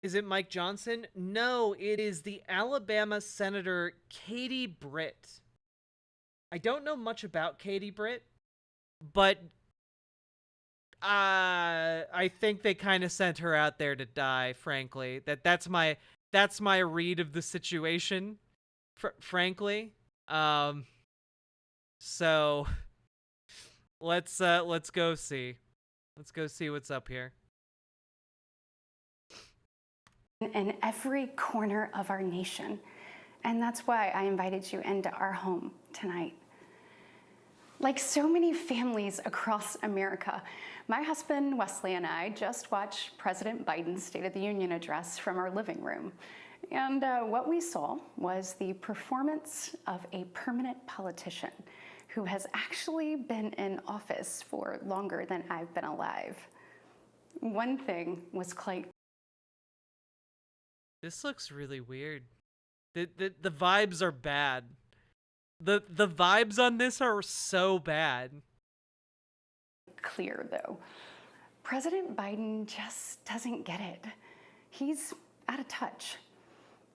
Is it Mike Johnson? No, it is the Alabama Senator Katie Britt. I don't know much about Katie Britt, but I think they kind of sent her out there to die, frankly. That's my read of the situation, frankly. Um so let's go see. Let's go see what's up here. In every corner of our nation. And that's why I invited you into our home tonight. Like so many families across America, my husband Wesley and I just watched President Biden's State of the Union address from our living room. And what we saw was the performance of a permanent politician who has actually been in office for longer than I've been alive. One thing was quite. This looks really weird. The vibes are bad. The vibes on this are so bad. Clear though. President Biden just doesn't get it. He's out of touch.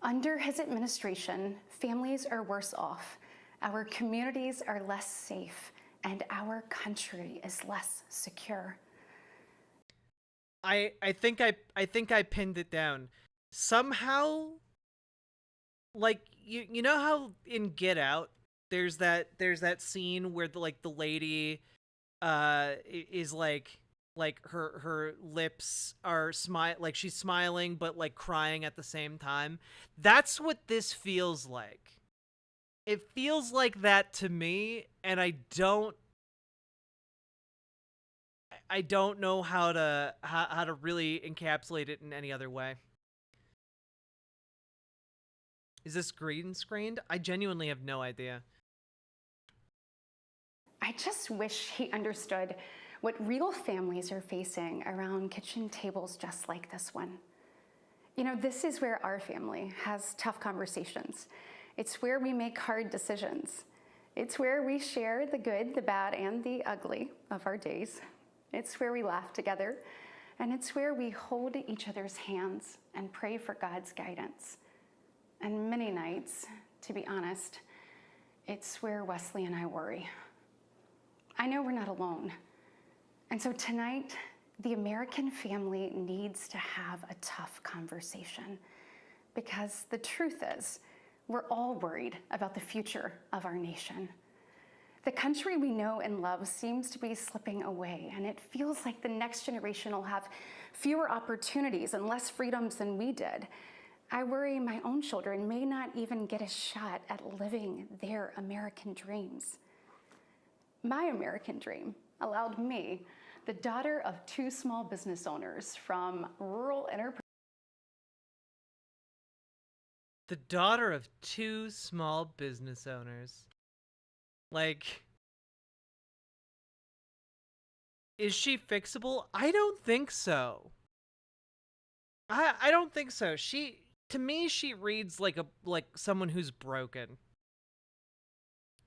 Under his administration, families are worse off, our communities are less safe, and our country is less secure. I think I pinned it down. Somehow, like you know how in Get Out there's that scene where the lady is like her lips are like she's smiling but like crying at the same time. That's what this feels like. It feels like that to me, and I don't know how to really encapsulate it in any other way. Is this green screened? I genuinely have no idea. I just wish he understood what real families are facing around kitchen tables just like this one. You know, this is where our family has tough conversations. It's where we make hard decisions. It's where we share the good, the bad, and the ugly of our days. It's where we laugh together, and it's where we hold each other's hands and pray for God's guidance. And many nights, to be honest, it's where Wesley and I worry. I know we're not alone. And so tonight, the American family needs to have a tough conversation, because the truth is, we're all worried about the future of our nation. The country we know and love seems to be slipping away, and it feels like the next generation will have fewer opportunities and less freedoms than we did. I worry my own children may not even get a shot at living their American dreams. My American dream allowed me, the daughter of two small business owners from rural enterprise. The daughter of two small business owners. Like, is she fixable? I don't think so. I don't think so. To me, she reads like someone who's broken.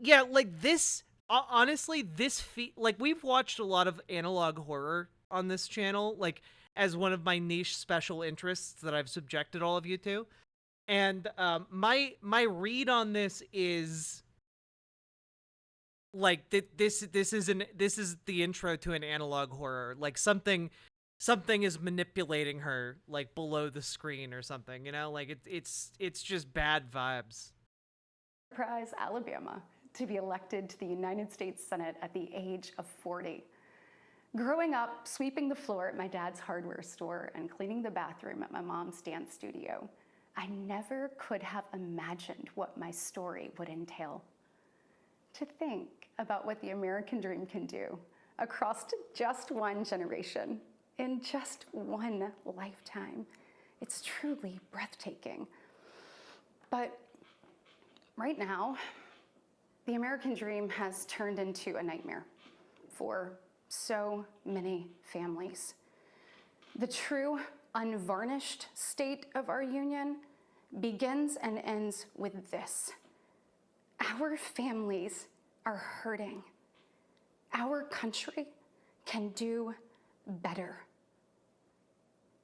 Yeah, like this. Honestly, like we've watched a lot of analog horror on this channel, like as one of my niche special interests that I've subjected all of you to. And my read on this is like this is the intro to an analog horror. Like something is manipulating her like below the screen or something, you know? Like it's just bad vibes. Enterprise, Alabama, to be elected to the United States Senate at the age of 40. Growing up, sweeping the floor at my dad's hardware store and cleaning the bathroom at my mom's dance studio, I never could have imagined what my story would entail. To think about what the American dream can do across just one generation, in just one lifetime, it's truly breathtaking. But right now, the American dream has turned into a nightmare for so many families. The true, unvarnished state of our union begins and ends with this. Our families are hurting. Our country can do better.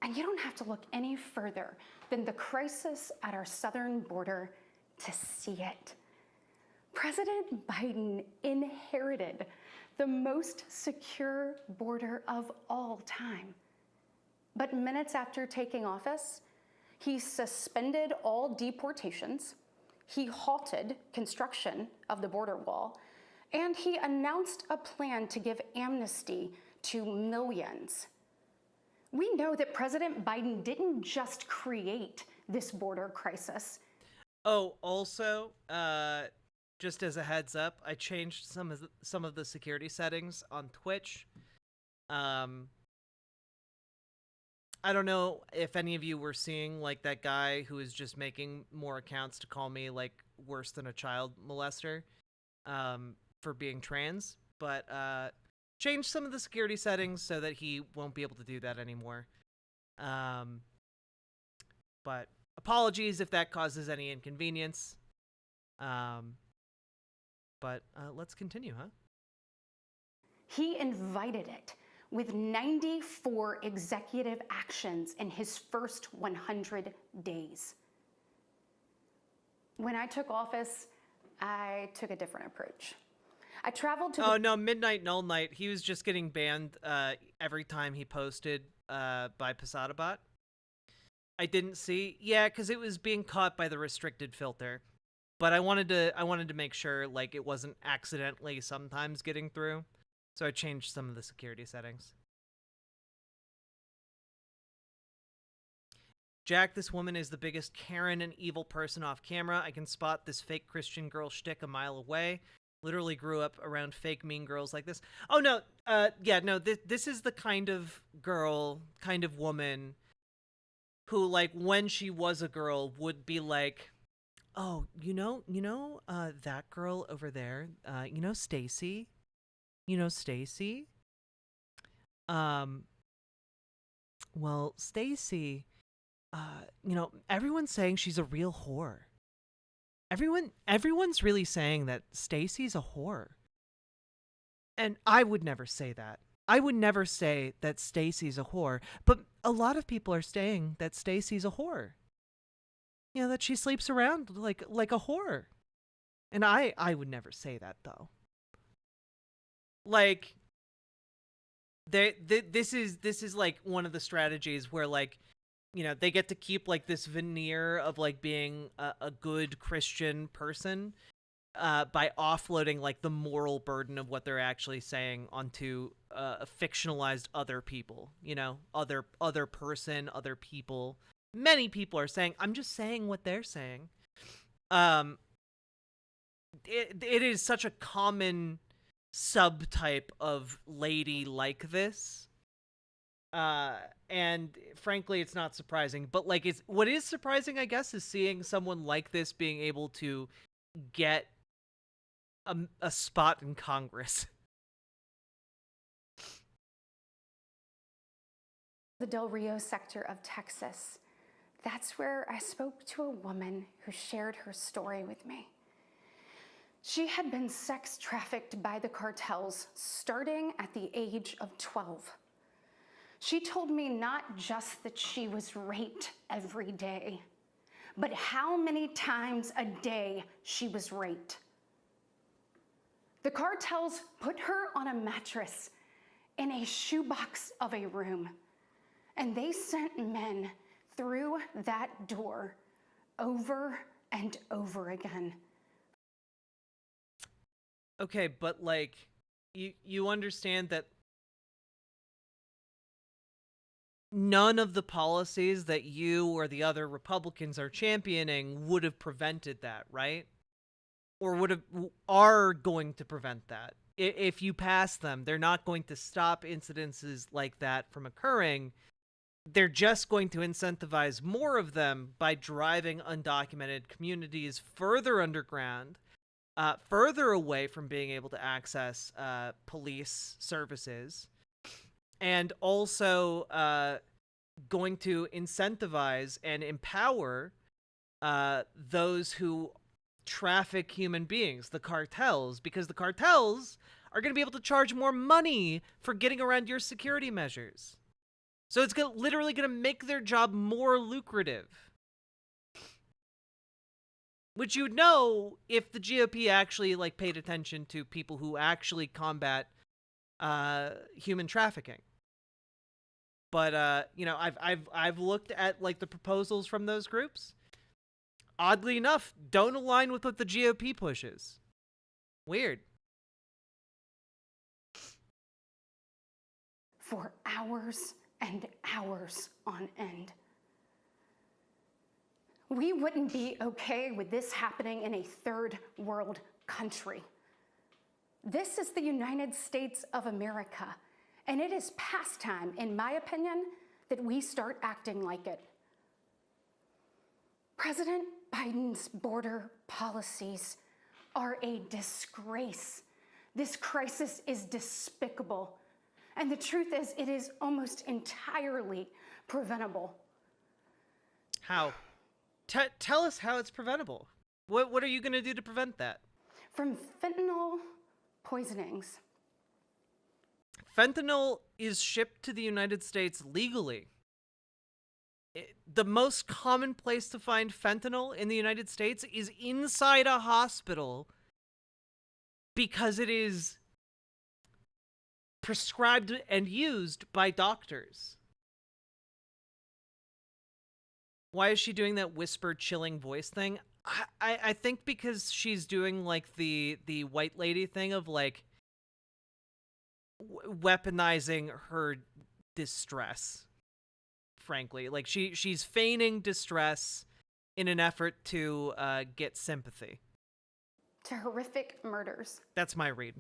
And you don't have to look any further than the crisis at our southern border to see it. President Biden inherited the most secure border of all time. But minutes after taking office, he suspended all deportations, he halted construction of the border wall, and he announced a plan to give amnesty to millions. We know that President Biden didn't just create this border crisis. Oh, also, just as a heads up, I changed some of the security settings on Twitch. I don't know if any of you were seeing like that guy who is just making more accounts to call me like worse than a child molester for being trans, but change some of the security settings so that he won't be able to do that anymore. But apologies if that causes any inconvenience. But let's continue, huh? He invited it with 94 executive actions in his first 100 days. When I took office, I took a different approach. I traveled to Oh, no, Midnight Null Night. He was just getting banned every time he posted by PasadaBot. I didn't see. Yeah, because it was being caught by the restricted filter. But I wanted to make sure like it wasn't accidentally sometimes getting through. So I changed some of the security settings. Jack, this woman is the biggest Karen and evil person off camera. I can spot this fake Christian girl shtick a mile away. Literally grew up around fake mean girls like this. Oh, no. Yeah, no, this is the kind of girl, kind of woman who, like, when she was a girl would be like, oh, that girl over there, Stacy? Stacy? Well, Stacy, everyone's saying she's a real whore. Everyone's really saying that Stacy's a whore. And I would never say that. I would never say that Stacy's a whore, but a lot of people are saying that Stacy's a whore. That she sleeps around like a whore. And I would never say that though. Like this is like one of the strategies where like they get to keep like this veneer of like being a good Christian person by offloading like the moral burden of what they're actually saying onto a fictionalized other people, other person, other people. Many people are saying, I'm just saying what they're saying. It is such a common subtype of lady like this. And frankly, it's not surprising, but like what is surprising, I guess, is seeing someone like this being able to get a spot in Congress. the Del Rio sector of Texas. That's where I spoke to a woman who shared her story with me. She had been sex trafficked by the cartels starting at the age of 12. She told me not just that she was raped every day, but how many times a day she was raped. The cartels put her on a mattress in a shoebox of a room, and they sent men through that door over and over again. Okay, but like, you understand that none of the policies that you or the other Republicans are championing would have prevented that, right? Or are going to prevent that. If you pass them, they're not going to stop incidences like that from occurring. They're just going to incentivize more of them by driving undocumented communities further underground, further away from being able to access police services, and also going to incentivize and empower those who traffic human beings, the cartels, because the cartels are going to be able to charge more money for getting around your security measures. So it's literally going to make their job more lucrative. Which you'd know if the GOP actually like paid attention to people who actually combat human trafficking. But you know, I've looked at like the proposals from those groups. Oddly enough, don't align with what the GOP pushes. Weird. For hours and hours on end. We wouldn't be okay with this happening in a third world country. This is the United States of America, and it is past time, in my opinion, that we start acting like it. President Biden's border policies are a disgrace. This crisis is despicable. And the truth is, it is almost entirely preventable. How? Tell us how it's preventable. What are you going to do to prevent that? From fentanyl poisonings. Fentanyl is shipped to the United States legally. The most common place to find fentanyl in the United States is inside a hospital because it is prescribed and used by doctors. Why is she doing that whispered, chilling voice thing? I think because she's doing like the white lady thing of like weaponizing her distress. Frankly, like she's feigning distress in an effort to get sympathy. To horrific murders. That's my read.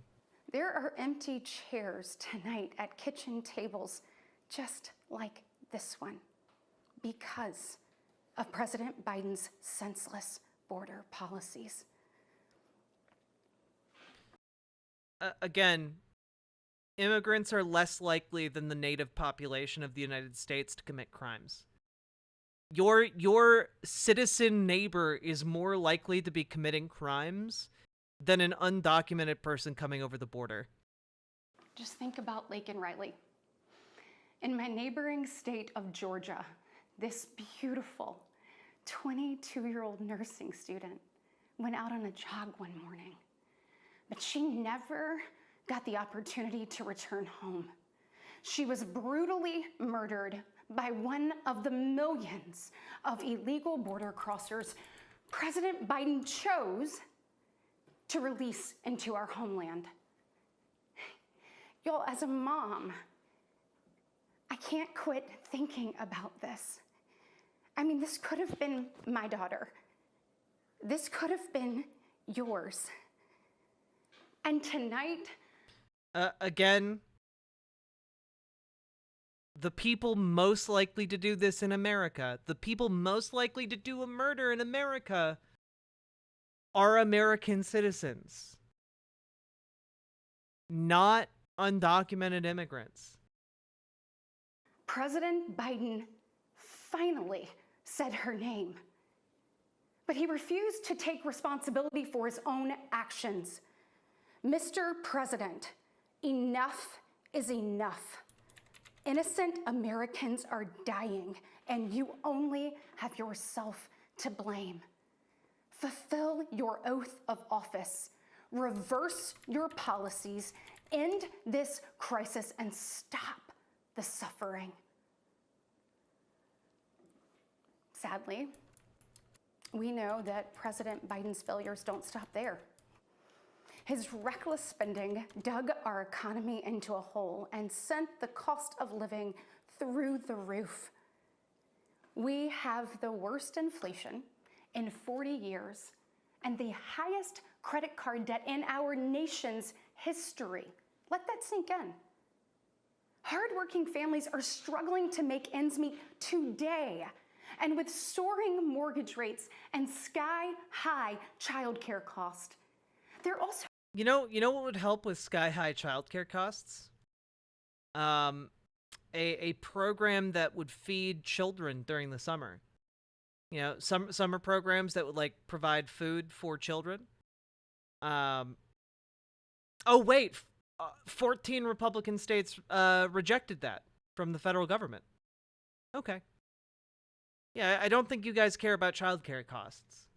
There are empty chairs tonight at kitchen tables just like this one because of President Biden's senseless border policies. Again, immigrants are less likely than the native population of the United States to commit crimes. Your citizen neighbor is more likely to be committing crimes than an undocumented person coming over the border. Just think about Lake and Riley. In my neighboring state of Georgia, this beautiful 22-year-old nursing student went out on a jog one morning, but she never got the opportunity to return home. She was brutally murdered by one of the millions of illegal border crossers President Biden chose to release into our homeland. Y'all, as a mom, I can't quit thinking about this. I mean, this could have been my daughter. This could have been yours. And tonight... Again, the people most likely to do this in America, the people most likely to do a murder in America are American citizens, not undocumented immigrants. President Biden finally said her name, but he refused to take responsibility for his own actions. Mr. President, enough is enough. Innocent Americans are dying, and you only have yourself to blame. Fulfill your oath of office, reverse your policies, end this crisis, and stop the suffering. Sadly, we know that President Biden's failures don't stop there. His reckless spending dug our economy into a hole and sent the cost of living through the roof. We have the worst inflation in 40 years and the highest credit card debt in our nation's history. Let that sink in. Hardworking families are struggling to make ends meet today. And with soaring mortgage rates and sky-high childcare costs, they're also... You know what would help with sky-high childcare costs? A program that would feed children during the summer. You know, summer programs that would like provide food for children. Oh wait, 14 Republican states rejected that from the federal government. Okay. Yeah, I don't think you guys care about childcare costs.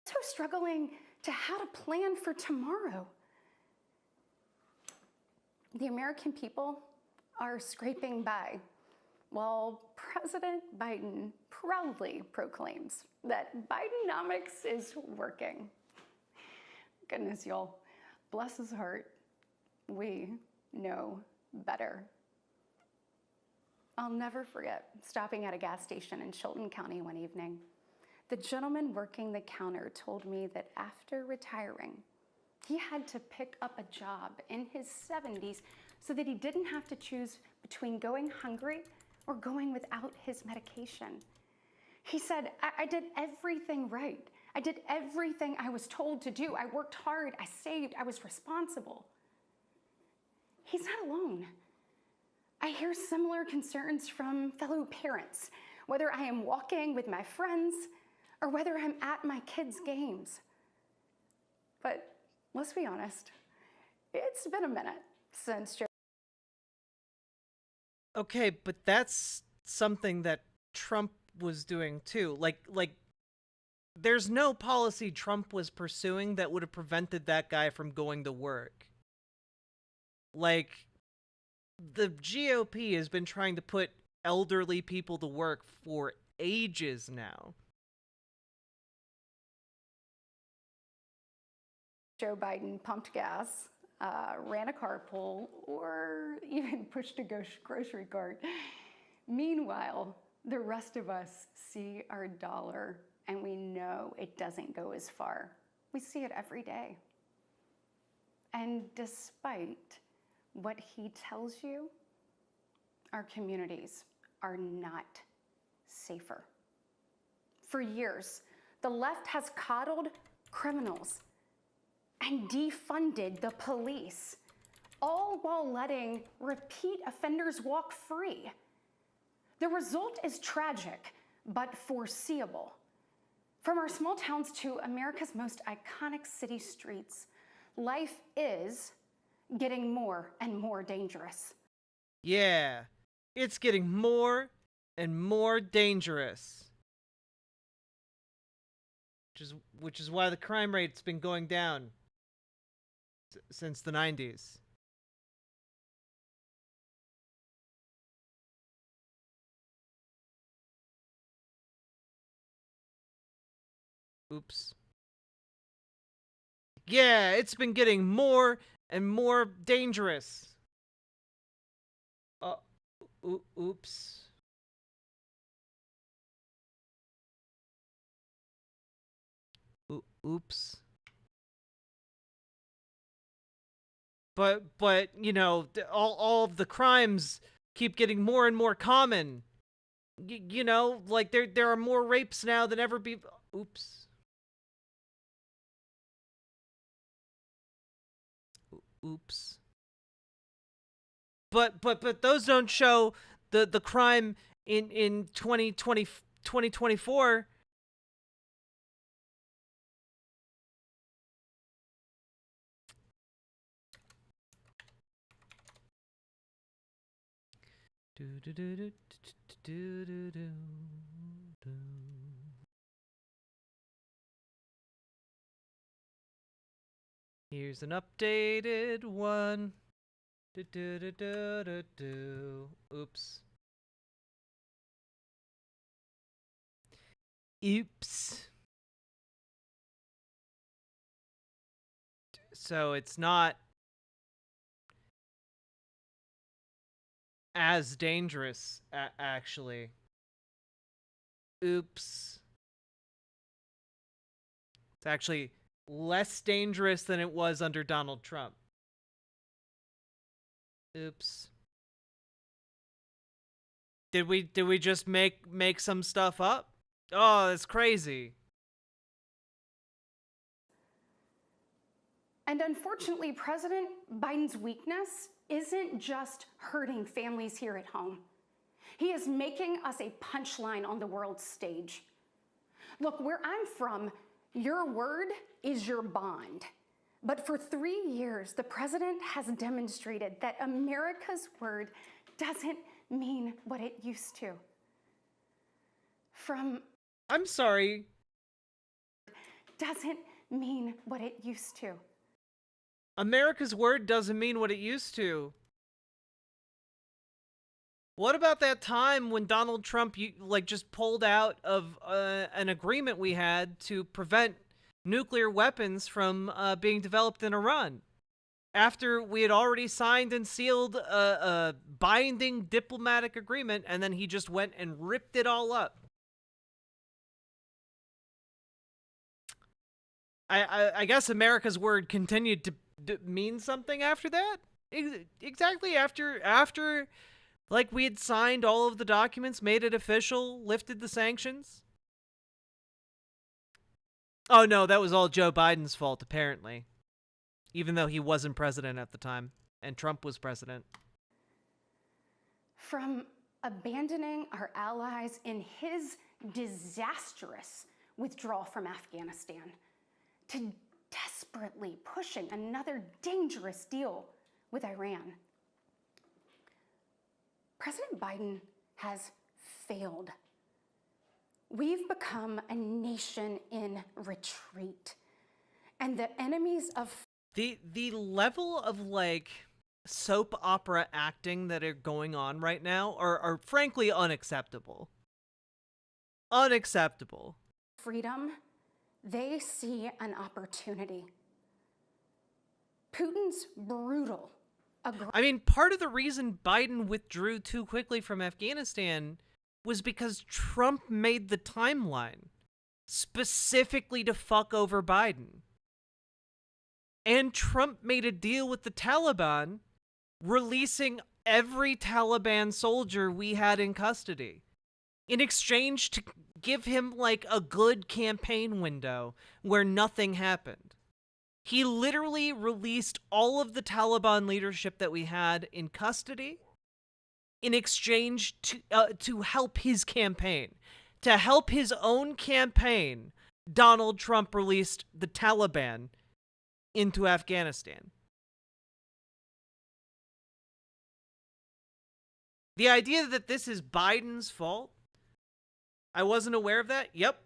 So struggling to how to plan for tomorrow. The American people are scraping by while President Biden proudly proclaims that Bidenomics is working. Goodness, y'all, bless his heart, we know better. I'll never forget stopping at a gas station in Chilton County one evening. The gentleman working the counter told me that after retiring, he had to pick up a job in his 70s so that he didn't have to choose between going hungry or going without his medication. He said, I did everything right. I did everything I was told to do. I worked hard, I saved, I was responsible. He's not alone. I hear similar concerns from fellow parents, whether I am walking with my friends or whether I'm at my kids' games. But let's be honest, it's been a minute since Joe. Okay, but that's something that Trump was doing too. Like there's no policy Trump was pursuing that would have prevented that guy from going to work. Like, the GOP has been trying to put elderly people to work for ages now. Joe Biden pumped gas, ran a carpool, or even pushed a grocery cart. Meanwhile, the rest of us see our dollar and we know it doesn't go as far. We see it every day. And despite what he tells you, our communities are not safer. For years, the left has coddled criminals and defunded the police, all while letting repeat offenders walk free. The result is tragic, but foreseeable. From our small towns to America's most iconic city streets, life is getting more and more dangerous. Yeah, it's getting more and more dangerous. Which is why the crime rate's been going down since the 90s. Oops. Yeah, it's been getting more and more dangerous. Oops. Oops. But you know, all of the crimes keep getting more and more common. You know, like there are more rapes now than ever before. Oops. Oops. But those don't show the crime in 2024. Here's an updated one. Oops. Oops. So it's not as dangerous, actually. Oops. It's actually less dangerous than it was under Donald Trump. Oops. Did we just make some stuff up? Oh, that's crazy. And unfortunately, President Biden's weakness isn't just hurting families here at home. He is making us a punchline on the world stage. Look, where I'm from, your word is your bond. But for 3 years, the president has demonstrated that America's word doesn't mean what it used to. from I'm sorry. doesn't mean what it used to. America's word doesn't mean what it used to. What about that time when Donald Trump just pulled out of an agreement we had to prevent nuclear weapons from being developed in Iran? After we had already signed and sealed a binding diplomatic agreement, and then he just went and ripped it all up. I guess America's word continued to mean something after that? Exactly after like we had signed all of the documents, made it official, lifted the sanctions? Oh no, that was all Joe Biden's fault, apparently. Even though he wasn't president at the time, and Trump was president. From abandoning our allies in his disastrous withdrawal from Afghanistan to desperately pushing another dangerous deal with Iran. President Biden has failed. We've become a nation in retreat, and the enemies of the level of like soap opera acting that are going on right now are frankly unacceptable. Unacceptable. Freedom, they see an opportunity. Putin's brutal I mean, part of the reason Biden withdrew too quickly from Afghanistan was because Trump made the timeline specifically to fuck over Biden. And Trump made a deal with the Taliban, releasing every Taliban soldier we had in custody in exchange to give him like a good campaign window where nothing happened. He literally released all of the Taliban leadership that we had in custody in exchange to help his campaign. To help his own campaign, Donald Trump released the Taliban into Afghanistan. The idea that this is Biden's fault, I wasn't aware of that. Yep.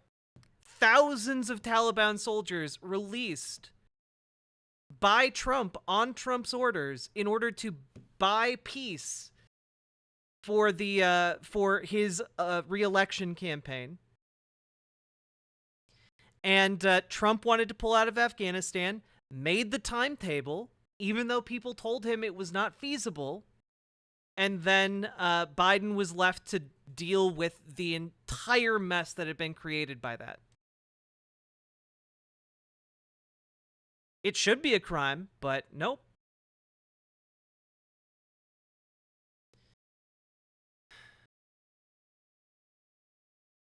Thousands of Taliban soldiers released by Trump on Trump's orders in order to buy peace for his re-election campaign. And Trump wanted to pull out of Afghanistan, made the timetable, even though people told him it was not feasible. And then Biden was left to deal with the entire mess that had been created by that. It should be a crime, but nope.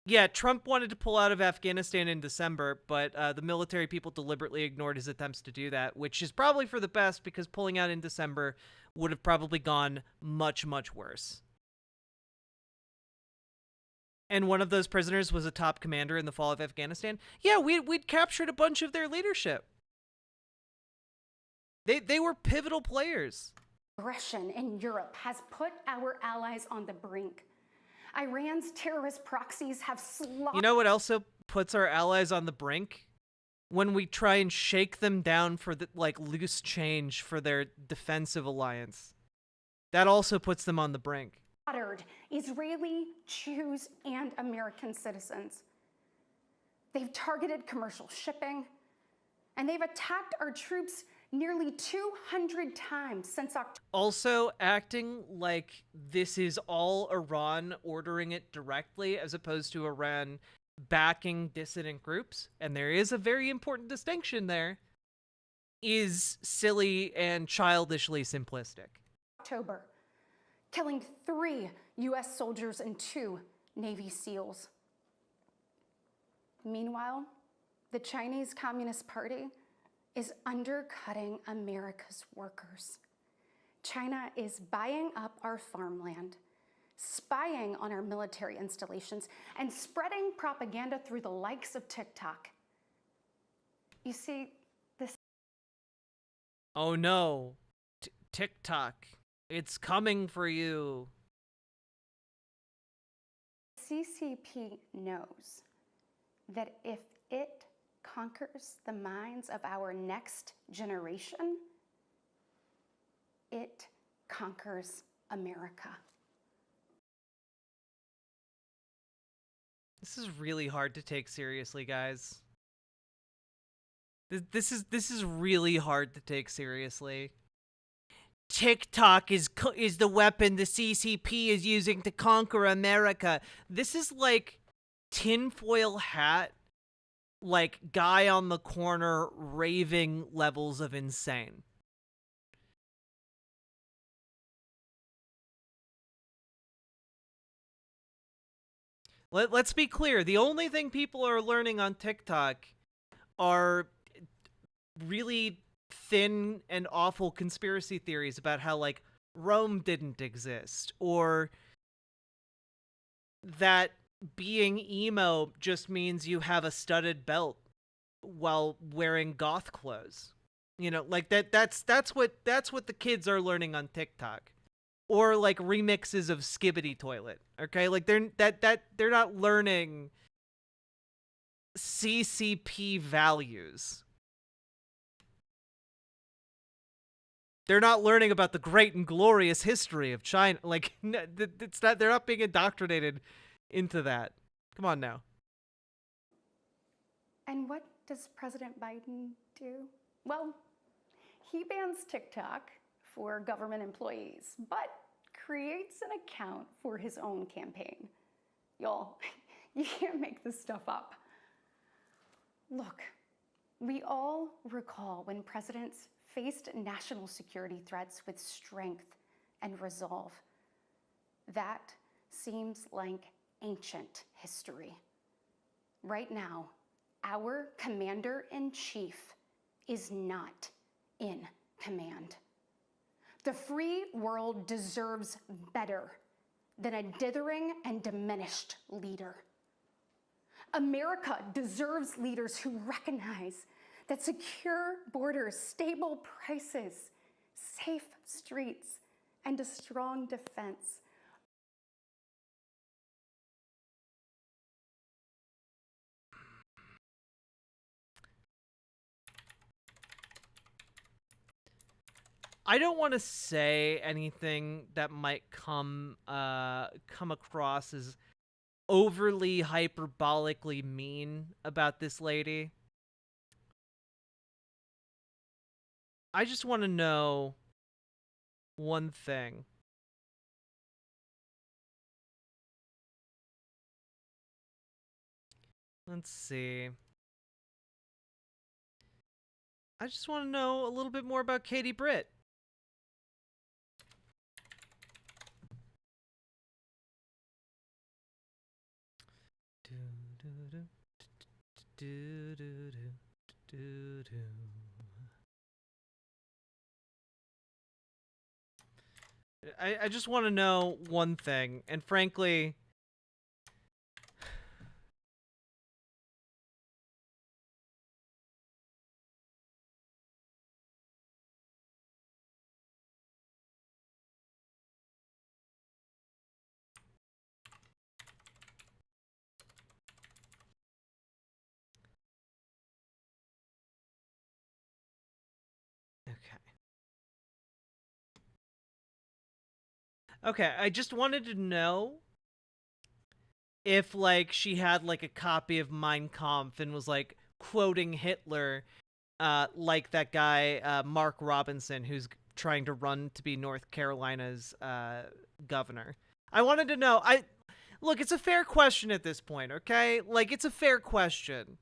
Yeah, Trump wanted to pull out of Afghanistan in December, but the military people deliberately ignored his attempts to do that, which is probably for the best because pulling out in December would have probably gone much, much worse. And one of those prisoners was a top commander in the fall of Afghanistan. Yeah, we'd captured a bunch of their leadership. They were pivotal players. Aggression in Europe has put our allies on the brink. Iran's terrorist proxies have slaughtered. You know what also puts our allies on the brink? When we try and shake them down for the loose change for their defensive alliance. That also puts them on the brink. Israeli, Jews, and American citizens. They've targeted commercial shipping, and they've attacked our troops nearly 200 times since October. Also acting like this is all Iran ordering it directly as opposed to Iran backing dissident groups, and there is a very important distinction there, is silly and childishly simplistic. October, killing 3 U.S. soldiers and 2 Navy SEALs. Meanwhile, the Chinese Communist Party is undercutting America's workers. China is buying up our farmland, spying on our military installations, and spreading propaganda through the likes of TikTok. You see, this... Oh no, TikTok, it's coming for you. CCP knows that if it conquers the minds of our next generation, it conquers America. This is really hard to take seriously, guys. This is really hard to take seriously. TikTok is the weapon the CCP is using to conquer America. This is like tinfoil hat, like guy on the corner raving levels of insane. Let's be clear. The only thing people are learning on TikTok are really thin and awful conspiracy theories about how, like, Rome didn't exist, or that being emo just means you have a studded belt while wearing goth clothes. You know, like that's what the kids are learning on TikTok. Or like remixes of Skibbity Toilet. Okay? Like they're not learning CCP values. They're not learning about the great and glorious history of China. Like, it's not. They're not being indoctrinated into that. Come on now. And what does President Biden do? Well, he bans TikTok for government employees, but creates an account for his own campaign. Y'all, you can't make this stuff up. Look, we all recall when presidents faced national security threats with strength and resolve. That seems like ancient history. Right now, our commander-in-chief is not in command. The free world deserves better than a dithering and diminished leader. America deserves leaders who recognize that secure borders, stable prices, safe streets, and a strong defense I don't want to say anything that might come across as overly hyperbolically mean about this lady. I just want to know one thing. Let's see. I just want to know a little bit more about Katie Britt. I just want to know one thing, and frankly, okay, I just wanted to know if, like, she had, like, a copy of Mein Kampf and was, like, quoting Hitler, like that guy, Mark Robinson, who's trying to run to be North Carolina's, governor. I wanted to know, look, it's a fair question at this point, okay? Like, it's a fair question.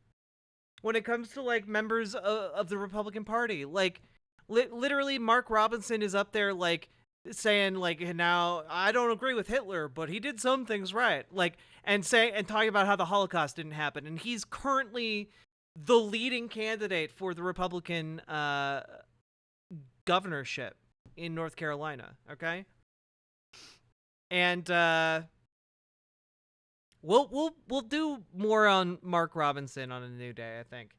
When it comes to, like, members of the Republican Party. Like, literally, Mark Robinson is up there, like, saying, like, now I don't agree with Hitler, but he did some things right, like, and talking about how the Holocaust didn't happen, and he's currently the leading candidate for the Republican governorship in North Carolina. Okay, and we'll do more on Mark Robinson on a new day, I think.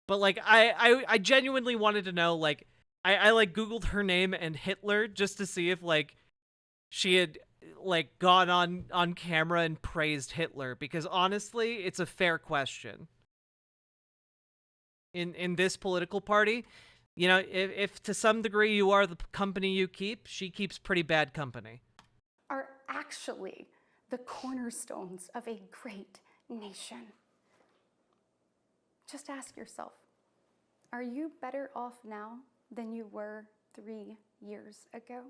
But like, I genuinely wanted to know, like, I like Googled her name and Hitler just to see if, like, she had like gone on camera and praised Hitler, because honestly, it's a fair question. In this political party, you know, if to some degree you are the company you keep, she keeps pretty bad company. Are actually the cornerstones of a great nation. Just ask yourself, are you better off now than you were 3 years ago?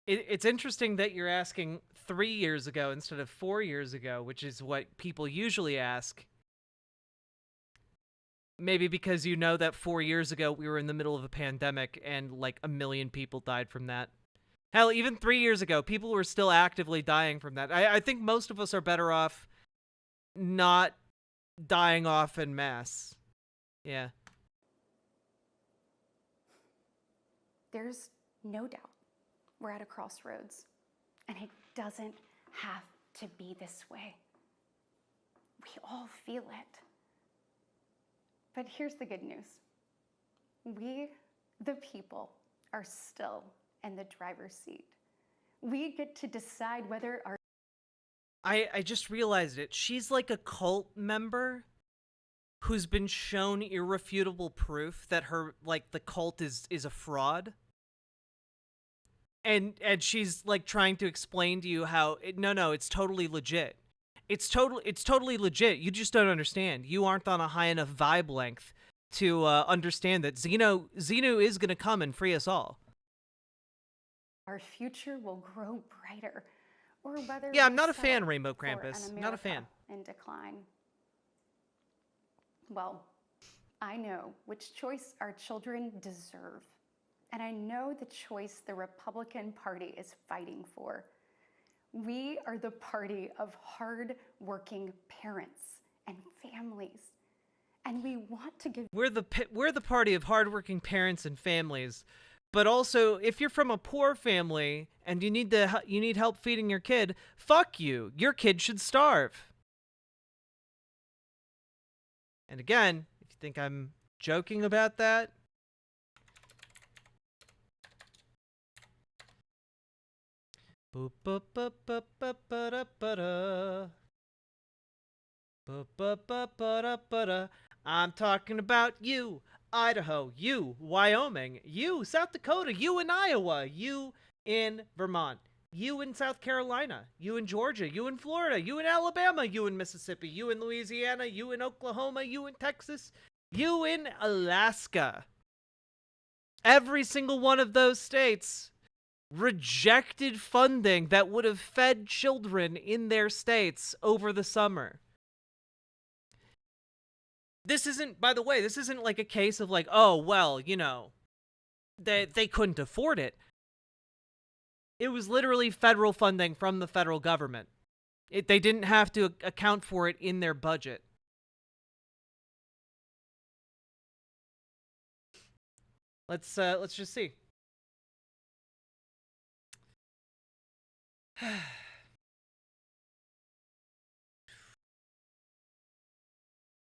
It's interesting that you're asking 3 years ago instead of 4 years ago, which is what people usually ask. Maybe because you know that 4 years ago we were in the middle of a pandemic and like 1 million people died from that. Hell, even 3 years ago, people were still actively dying from that. I think most of us are better off not dying off en masse. Yeah. There's no doubt we're at a crossroads, and it doesn't have to be this way. We all feel it. But here's the good news. We, the people, are still in the driver's seat. We get to decide whether our... I just realized it. She's like a cult member who's been shown irrefutable proof that her, like, the cult is a fraud. And she's like trying to explain to you how no, it's totally legit. It's totally legit. You just don't understand. You aren't on a high enough vibe length to understand that Xenu is gonna come and free us all. Our future will grow brighter, or whether Yeah, I'm not a settle fan, Rainbow for Krampus. an Not a fan. America in decline. Well, I know which choice our children deserve, and I know the choice the Republican Party is fighting for. We are the party of hard-working parents and families, and we want to give... We're the party of hardworking parents and families, but also if you're from a poor family and you need help feeding your kid, fuck you. Your kid should starve. And again, if you think I'm joking about that, boop boop boop boop boop ba ba da. Boop boop boop ba ba da. I'm talking about you, Idaho, you, Wyoming, you, South Dakota, you in Iowa, you in Vermont, you in South Carolina, you in Georgia, you in Florida, you in Alabama, you in Mississippi, you in Louisiana, you in Oklahoma, you in Texas, you in Alaska. Every single one of those states rejected funding that would have fed children in their states over the summer. This isn't, by the way, this isn't like a case of like, oh, well, you know, they couldn't afford it. It was literally federal funding from the federal government. They didn't have to account for it in their budget. Let's just see.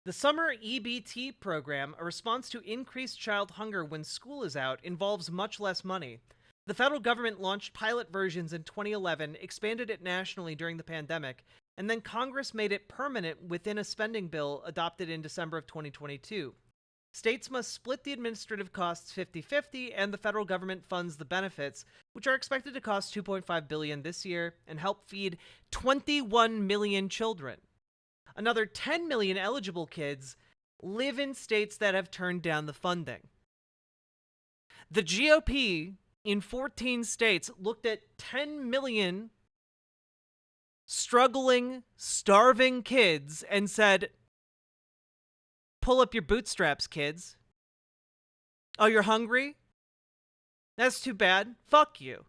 The summer EBT program, a response to increased child hunger when school is out, involves much less money. The federal government launched pilot versions in 2011, expanded it nationally during the pandemic, and then Congress made it permanent within a spending bill adopted in December of 2022. States must split the administrative costs 50-50, and the federal government funds the benefits, which are expected to cost $2.5 billion this year and help feed 21 million children. Another 10 million eligible kids live in states that have turned down the funding. The GOP in 14 states looked at 10 million struggling, starving kids and said, pull up your bootstraps, kids. Oh, you're hungry? That's too bad. Fuck you.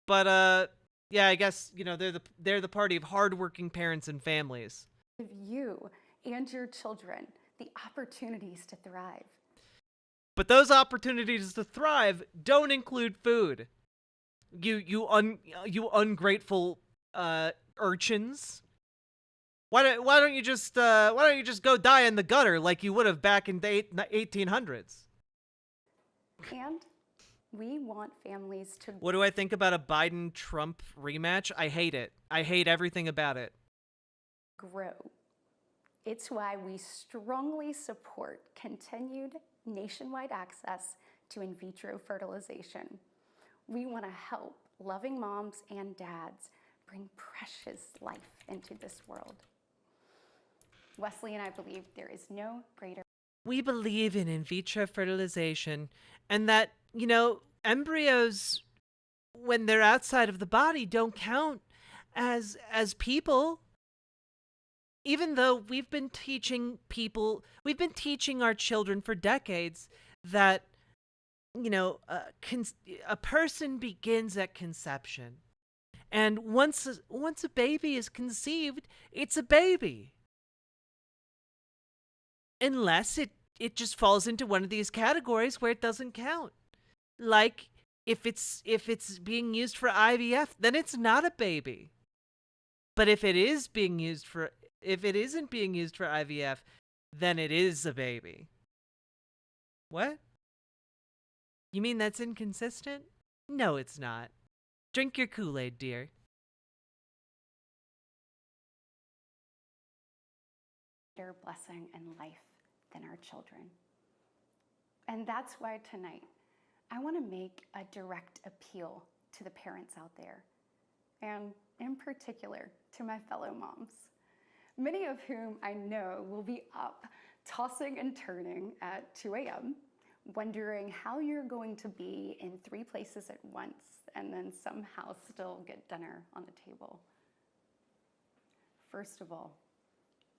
But, yeah, I guess, you know, they're the party of hardworking parents and families. Give you and your children the opportunities to thrive. But those opportunities to thrive don't include food. You ungrateful urchins. Why don't you just go die in the gutter like you would have back in the 1800s? And we want families to What do I think about a Biden-Trump rematch? I hate it. I hate everything about it. grow. It's why we strongly support continued nationwide access to in vitro fertilization. We want to help loving moms and dads bring precious life into this world. Wesley and I believe there is no greater. We believe in vitro fertilization, and that, embryos, when they're outside of the body, don't count as people. Even though we've been teaching our children for decades that, a person begins at conception. And once a baby is conceived, it's a baby. Unless it just falls into one of these categories where it doesn't count. Like, if it's being used for IVF, then it's not a baby. But if it isn't being used for IVF, then it is a baby. What? You mean that's inconsistent? No, it's not. Drink your Kool-Aid, dear. Their blessing and life than our children. And that's why tonight I want to make a direct appeal to the parents out there, and in particular to my fellow moms, many of whom I know will be up tossing and turning at 2 a.m., wondering how you're going to be in 3 places at once and then somehow still get dinner on the table. First of all,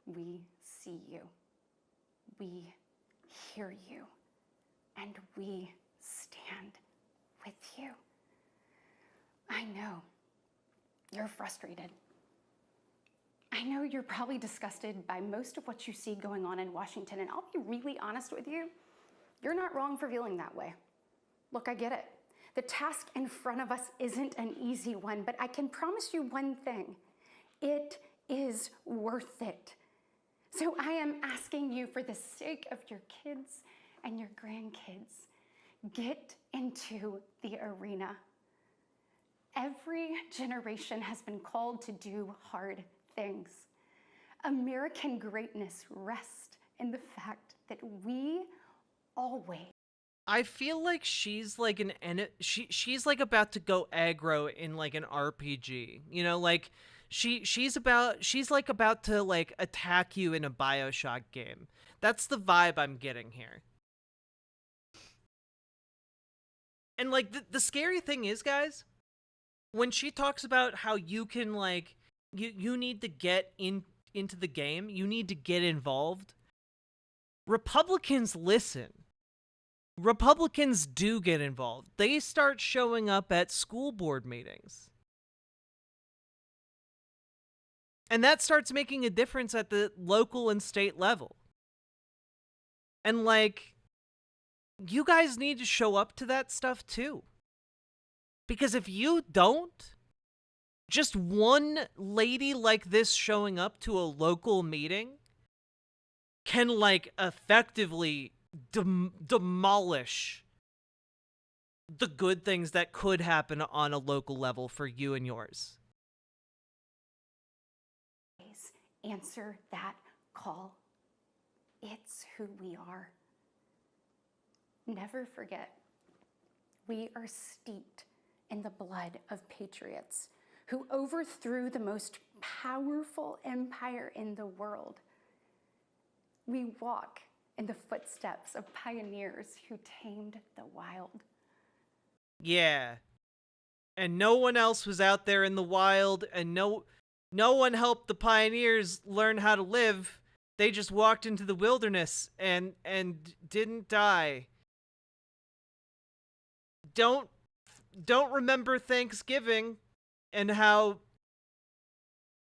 we see you, we hear you, and we stand with you. I know you're frustrated. I know you're probably disgusted by most of what you see going on in Washington, and I'll be really honest with you, you're not wrong for feeling that way. Look, I get it. The task in front of us isn't an easy one, but I can promise you one thing. It is worth it. So I am asking you, for the sake of your kids and your grandkids, get into the arena. Every generation has been called to do hard things. American greatness rests in the fact that we always. I feel like she's like she's like about to go aggro in like an RPG. Like she's like about to like attack you in a BioShock game. That's the vibe I'm getting here. And like the scary thing is, guys, when she talks about how you can like you need to get into the game, you need to get involved. Republicans listen. Republicans do get involved. They start showing up at school board meetings. And that starts making a difference at the local and state level. And like, you guys need to show up to that stuff too. Because if you don't, just one lady like this showing up to a local meeting can like effectively demolish the good things that could happen on a local level for you and yours. Answer that call. It's who we are. Never forget, we are steeped in the blood of patriots who overthrew the most powerful empire in the world. We walk in the footsteps of pioneers who tamed the wild. Yeah. And no one else was out there in the wild, and no one helped the pioneers learn how to live. They just walked into the wilderness and didn't die. Don't remember Thanksgiving and how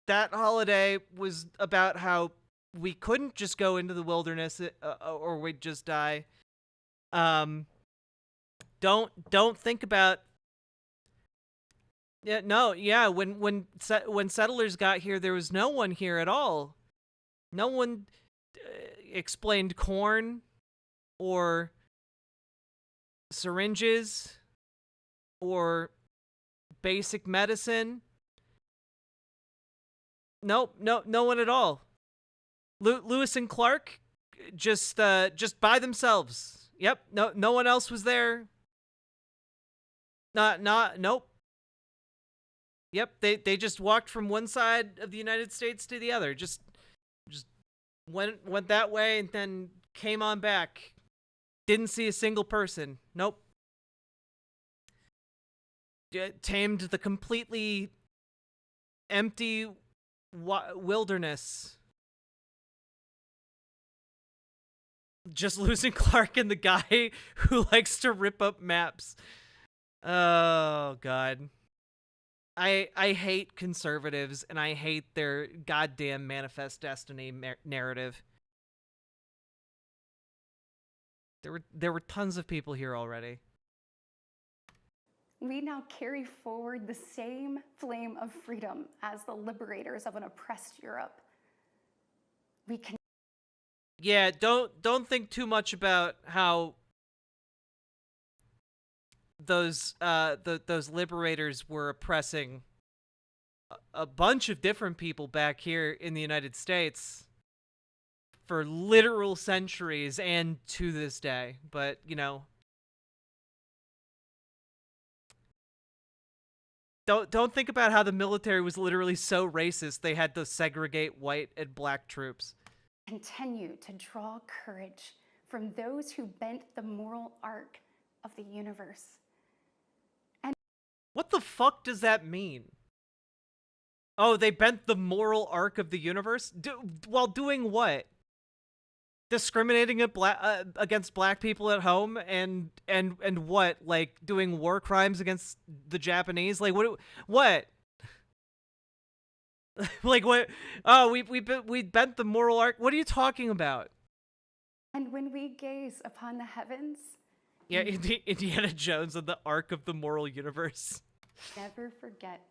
that holiday was about how we couldn't just go into the wilderness or we'd just die. Don't think about Yeah, no, yeah. When settlers got here, there was no one here at all. No one explained corn or syringes or basic medicine. Nope, no one at all. Lewis and Clark just by themselves. Yep, no one else was there. Nope. Yep, they just walked from one side of the United States to the other. Just went that way and then came on back. Didn't see a single person. Nope. Tamed the completely empty wilderness. Just losing Clark and the guy who likes to rip up maps. Oh god. I hate conservatives and I hate their goddamn manifest destiny narrative. There were tons of people here already. We now carry forward the same flame of freedom as the liberators of an oppressed Europe. We can. Yeah, don't think too much about how those those liberators were oppressing a bunch of different people back here in the United States for literal centuries and to this day. But, you know, don't think about how the military was literally so racist they had to segregate white and black troops. Continue to draw courage from those who bent the moral arc of the universe. And what the fuck does that mean? Oh, they bent the moral arc of the universe? While doing what? Discriminating against black people at home and what? Like doing war crimes against the Japanese? Like what? Like what? Oh, we bent the moral arc. What are you talking about? And when we gaze upon the heavens, yeah, Indiana Jones and the arc of the moral universe. Never forget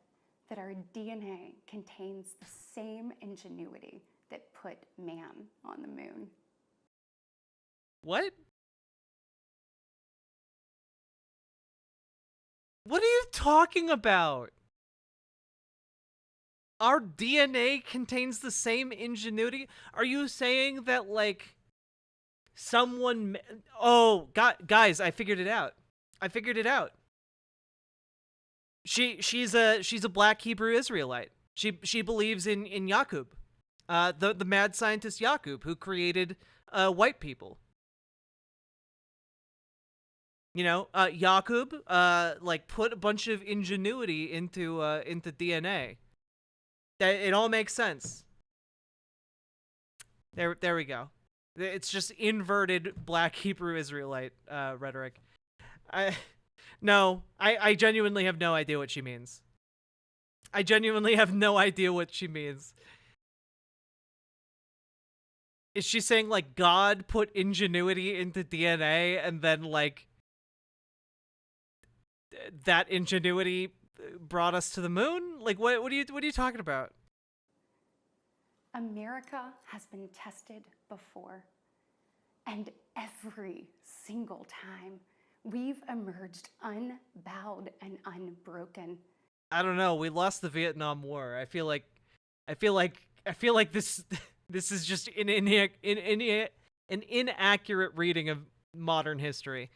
that our DNA contains the same ingenuity that put man on the moon. What? What are you talking about? Our DNA contains the same ingenuity? Are you saying that, like, someone... Oh, guys, I figured it out. She's a black Hebrew Israelite. She believes in Yaqub. The mad scientist Yaqub, who created white people. You know, Yaqub, like, put a bunch of ingenuity into DNA. It all makes sense. There we go. It's just inverted black Hebrew Israelite rhetoric. I genuinely have no idea what she means. I genuinely have no idea what she means. Is she saying, like, God put ingenuity into DNA and then, like, that ingenuity brought us to the moon? Like, what are you talking about? America has been tested before, and every single time we've emerged unbowed and unbroken. I don't know. We lost the Vietnam War. I feel like this is just an inaccurate reading of modern history.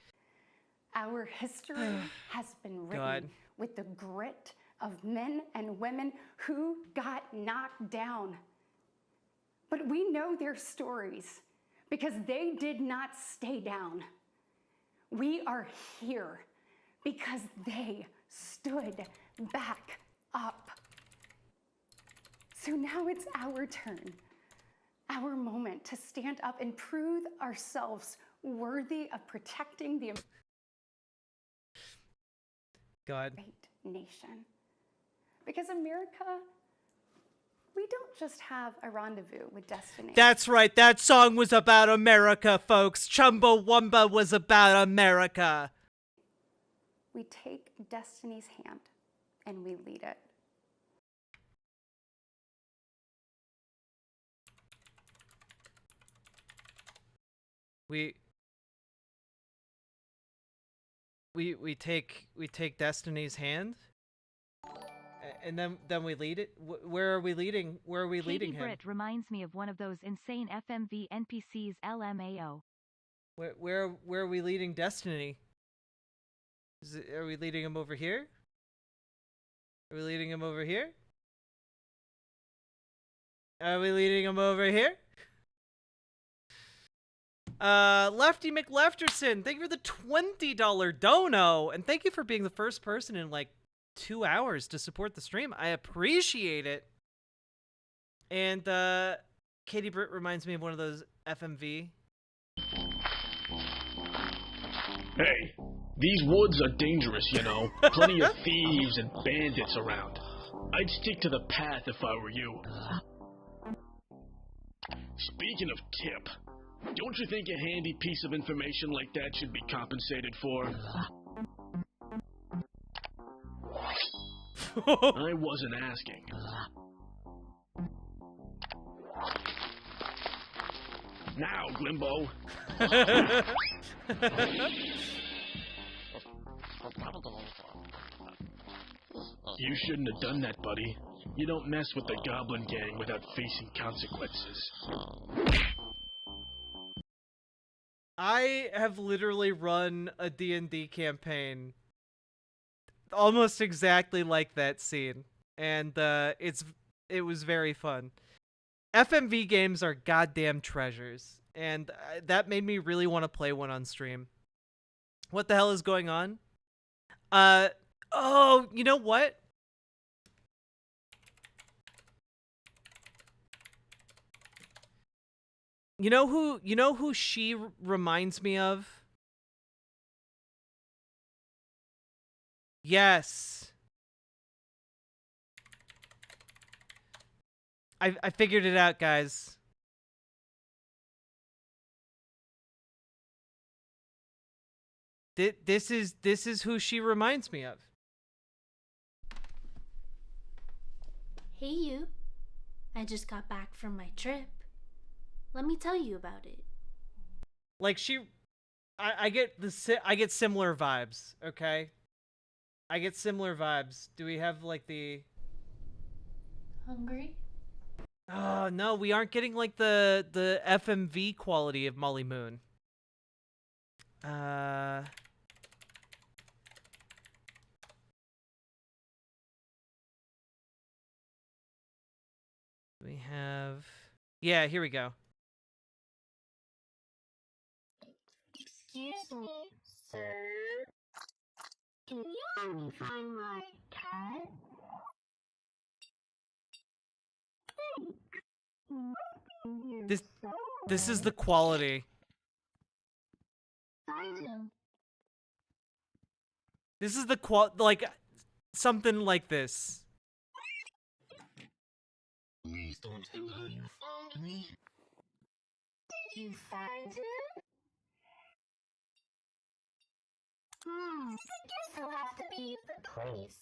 Our history has been written with the grit of men and women who got knocked down. But we know their stories because they did not stay down. We are here because they stood back up. So now it's our turn, our moment to stand up and prove ourselves worthy of protecting the great nation. Because America, we don't just have a rendezvous with destiny. That's right. That song was about America, folks. Chumbawamba was about America. We take destiny's hand and we lead it. We take Destiny's hand, and then we lead it. Where are we leading? Where are we leading him? Britt reminds me of one of those insane FMV NPCs LMAO. Where are we leading Destiny? Are we leading him over here? Are we leading him over here? Are we leading him over here? Lefty McLefterson, thank you for the $20 dono, and thank you for being the first person in like 2 hours to support the stream. I appreciate it. And Katie Britt reminds me of one of those FMV. Hey, these woods are dangerous, you know. Plenty of thieves and bandits around. I'd stick to the path if I were you. Speaking of tip, don't you think a handy piece of information like that should be compensated for? I wasn't asking. Now, Glimbo. You shouldn't have done that, buddy. You don't mess with the Goblin Gang without facing consequences. I have literally run a D&D campaign almost exactly like that scene, and it was very fun. FMV games are goddamn treasures, and that made me really want to play one on stream. What the hell is going on? Oh, you know what? You know who she reminds me of? Yes. I figured it out, guys. This is who she reminds me of. Hey you, I just got back from my trip. Let me tell you about it. Like I get similar vibes, okay? I get similar vibes. Do we have like the Hungry? Oh, no, we aren't getting like the FMV quality of Molly Moon. We have... Yeah, here we go. Excuse me, sir. Can you help me find my cat? This is the quality. This is the like something like this. Please don't tell her you found me. Did you find him? I guess he'll have to be the place.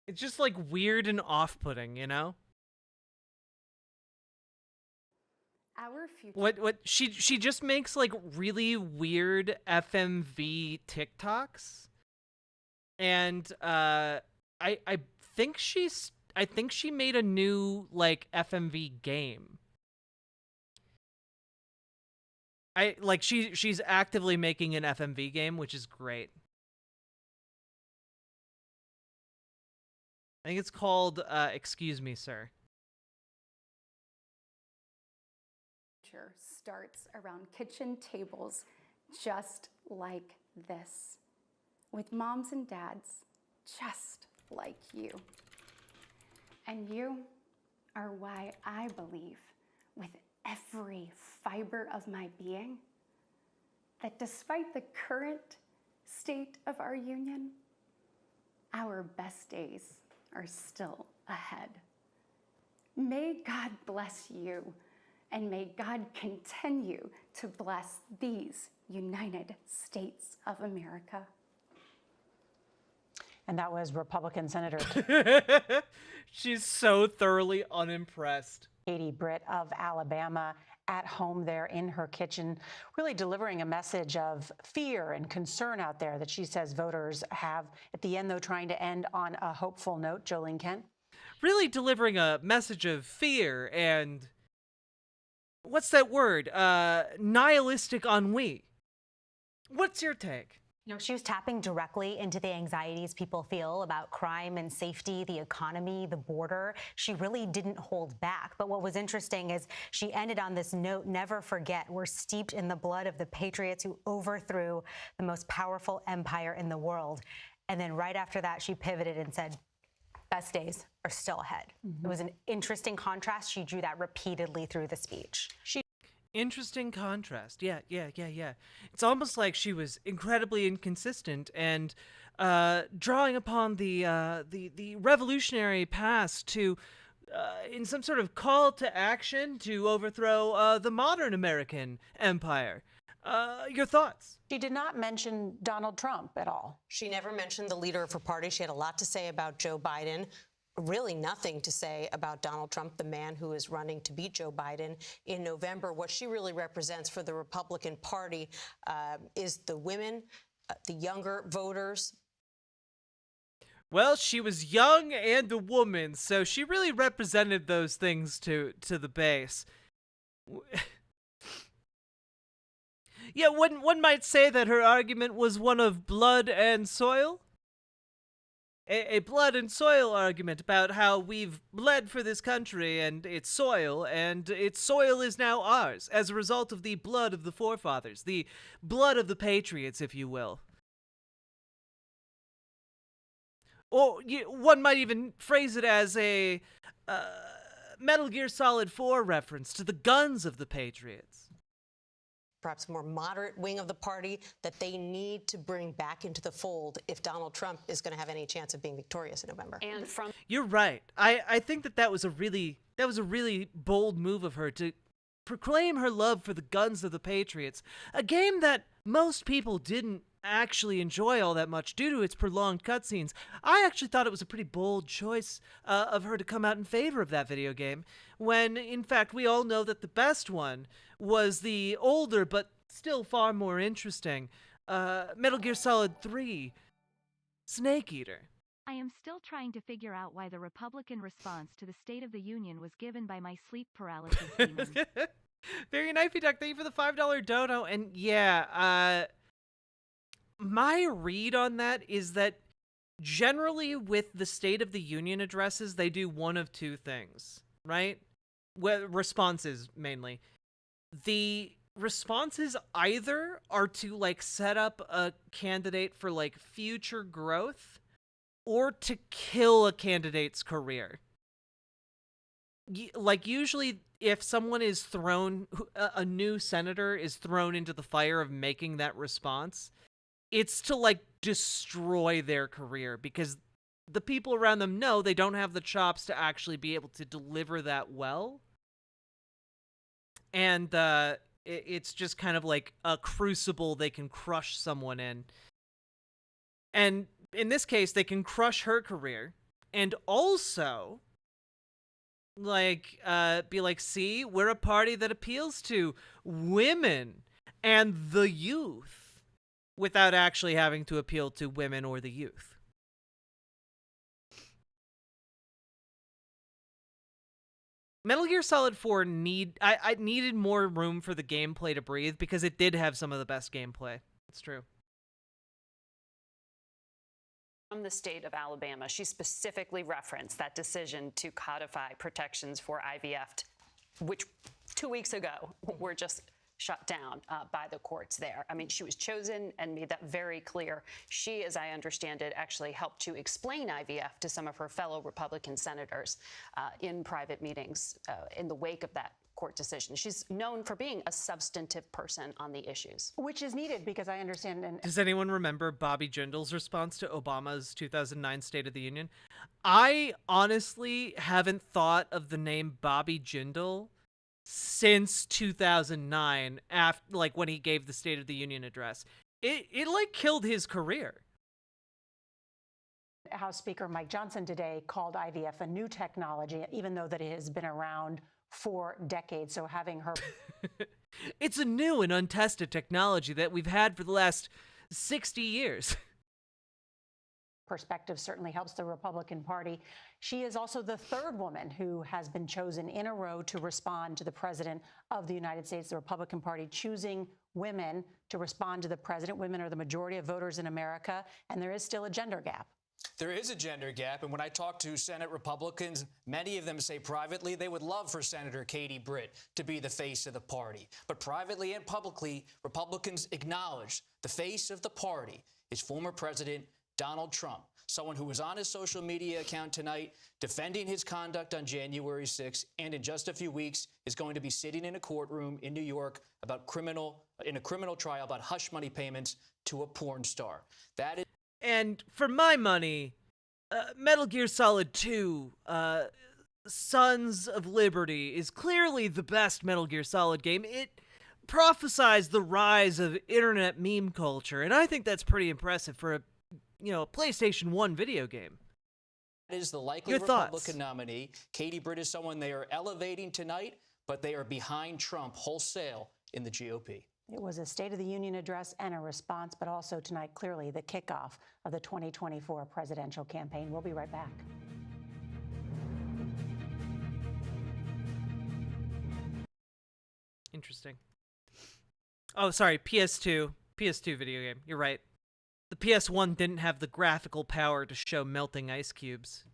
It's just like weird and off-putting, you know? Our future. What she just makes like really weird FMV TikToks. And I think she made a new like FMV game. She's actively making an FMV game, which is great. I think it's called Excuse Me, Sir. Starts around kitchen tables just like this, with moms and dads just like you. And you are why I believe with every fiber of my being that despite the current state of our union, our best days are still ahead. May God bless you, and may God continue to bless these United States of America. And that was Republican Senator She's so thoroughly unimpressed. Britt of Alabama, at home there in her kitchen, really delivering a message of fear and concern out there that she says voters have. At the end, though, trying to end on a hopeful note. Jolene Kent. Really delivering a message of fear and, what's that word? Nihilistic ennui. What's your take? She was tapping directly into the anxieties people feel about crime and safety, the economy, the border. She really didn't hold back. But what was interesting is she ended on this note: never forget, we're steeped in the blood of the patriots who overthrew the most powerful empire in the world. And then right after that, she pivoted and said, best days are still ahead. It was an interesting contrast. She drew that repeatedly through the speech. Interesting contrast. Yeah. It's almost like she was incredibly inconsistent and drawing upon the revolutionary past to, in some sort of call to action to overthrow the modern American empire. Your thoughts? She did not mention Donald Trump at all. She never mentioned the leader of her party. She had a lot to say about Joe Biden. Really nothing to say about Donald Trump, the man who is running to beat Joe Biden in November. What she really represents for the Republican Party is the women, the younger voters. Well, she was young and a woman, so she really represented those things to the base. Yeah, one might say that her argument was one of blood and soil. A blood and soil argument about how we've bled for this country and its soil is now ours as a result of the blood of the forefathers, the blood of the patriots, if you will. Or one might even phrase it as a Metal Gear Solid 4 reference to the guns of the patriots. Perhaps a more moderate wing of the party that they need to bring back into the fold if Donald Trump is going to have any chance of being victorious in November. And from You're right. I think that was a really bold move of her to proclaim her love for the guns of the Patriots, a game that most people didn't actually enjoy all that much due to its prolonged cutscenes. I actually thought it was a pretty bold choice of her to come out in favor of that video game, when in fact we all know that the best one was the older but still far more interesting Metal Gear Solid 3 Snake Eater. I am still trying to figure out why the Republican response to the State of the Union was given by my sleep paralysis demon. Very knifey duck, thank you for the $5 dono. And yeah, my read on that is that generally with the State of the Union addresses, they do one of two things, right? Well, responses mainly. The responses either are to like set up a candidate for like future growth or to kill a candidate's career. Like usually if someone is thrown, a new senator is thrown into the fire of making that response, it's to like destroy their career because the people around them know they don't have the chops to actually be able to deliver that well. And it's just kind of like a crucible they can crush someone in. And in this case, they can crush her career and also like be like, see, we're a party that appeals to women and the youth without actually having to appeal to women or the youth. Metal Gear Solid 4 I needed more room for the gameplay to breathe because it did have some of the best gameplay. It's true. From the state of Alabama, she specifically referenced that decision to codify protections for IVF, which 2 weeks ago were just shut down by the courts there. I mean, she was chosen and made that very clear. She, as I understand it, actually helped to explain IVF to some of her fellow Republican senators in private meetings in the wake of that court decision. She's known for being a substantive person on the issues. Which is needed because I understand. Does anyone remember Bobby Jindal's response to Obama's 2009 State of the Union? I honestly haven't thought of the name Bobby Jindal since 2009, after like when he gave the State of the Union address. It like killed his career. House Speaker Mike Johnson today called IVF a new technology, even though that it has been around for decades. So having her... It's a new and untested technology that we've had for the last 60 years. Perspective certainly helps the Republican Party. She is also the third woman who has been chosen in a row to respond to the President of the United States. The Republican Party choosing women to respond to the President. Women are the majority of voters in America, and there is still a gender gap. There is a gender gap, and when I talk to Senate Republicans, many of them say privately they would love for Senator Katie Britt to be the face of the party. But privately and publicly, Republicans acknowledge the face of the party is former President Donald Trump, someone who was on his social media account tonight defending his conduct on January 6th, and in just a few weeks is going to be sitting in a courtroom in New York about in a criminal trial about hush money payments to a porn star. That is. And for my money, Metal Gear Solid 2, Sons of Liberty is clearly the best Metal Gear Solid game. It prophesies the rise of internet meme culture, and I think that's pretty impressive for a PlayStation 1 video game. That is the likely Republican nominee. Katie Britt is someone they are elevating tonight, but they are behind Trump wholesale in the GOP. It was a State of the Union address and a response, but also tonight, clearly, the kickoff of the 2024 presidential campaign. We'll be right back. Interesting. Oh, sorry, PS2 video game. You're right. The PS1 didn't have the graphical power to show melting ice cubes.